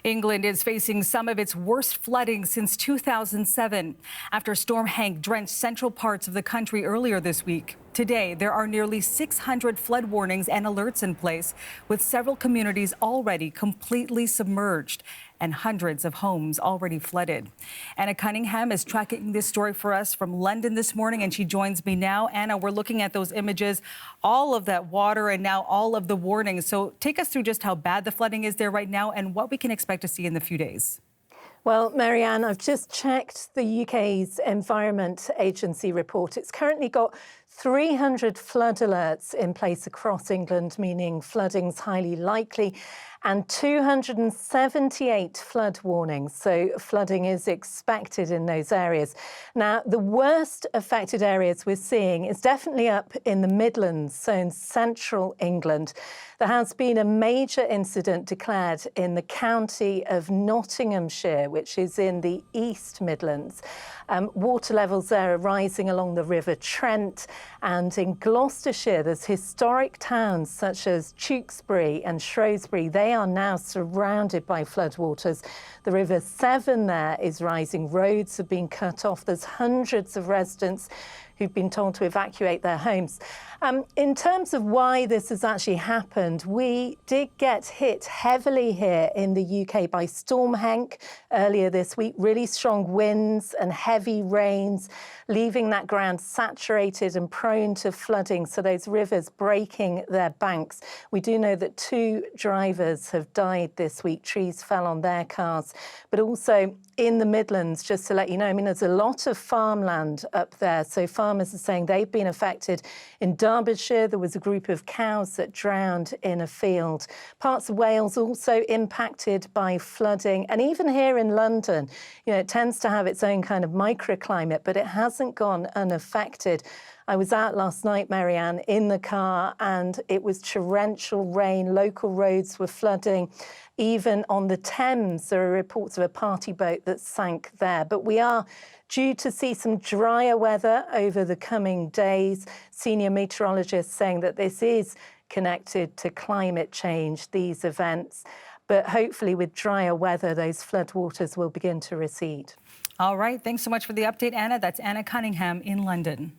England is facing some of its worst flooding since 2007 after Storm Henk drenched central parts of the country earlier this week. Today, there are nearly 600 flood warnings and alerts in place, with several communities already completely submerged and hundreds of homes already flooded. Anna Cunningham is tracking this story for us from London this morning, and she joins me now. Anna, we're looking at those images, all of that water and now all of the warnings. So take us through just how bad the flooding is there right now and what we can expect to see in the few days. Well, Marianne, I've just checked the UK's Environment Agency report. It's currently got 300 flood alerts in place across England, meaning flooding's highly likely, and 278 flood warnings. So flooding is expected in those areas. Now, the worst affected areas we're seeing is definitely up in the Midlands, so in central England. There has been a major incident declared in the county of Nottinghamshire, which is in the East Midlands. Water levels there are rising along the River Trent, and in Gloucestershire there's historic towns such as Tewkesbury and Shrewsbury. They are now surrounded by floodwaters. The River Severn there is rising. Roads have been cut off. There's hundreds of residents who've been told to evacuate their homes. In terms of why this has actually happened, we did get hit heavily here in the UK by Storm Henk earlier this week. Really strong winds and heavy rains, leaving that ground saturated and prone to flooding, so those rivers breaking their banks. We do know that 2 drivers have died this week. Trees fell on their cars. But also in the Midlands, just to let you know, I mean, there's a lot of farmland up there. So farmers are saying they've been affected. In Derbyshire, there was a group of cows that drowned in a field. Parts of Wales also impacted by flooding. And even here in London, you know, it tends to have its own kind of microclimate, but it hasn't gone unaffected. I was out last night, Marianne, in the car, and it was torrential rain. Local roads were flooding. Even on the Thames, there are reports of a party boat that sank there. But we are due to see some drier weather over the coming days. Senior meteorologists saying that this is connected to climate change, these events. But hopefully with drier weather, those floodwaters will begin to recede. All right. Thanks so much for the update, Anna. That's Anna Cunningham in London.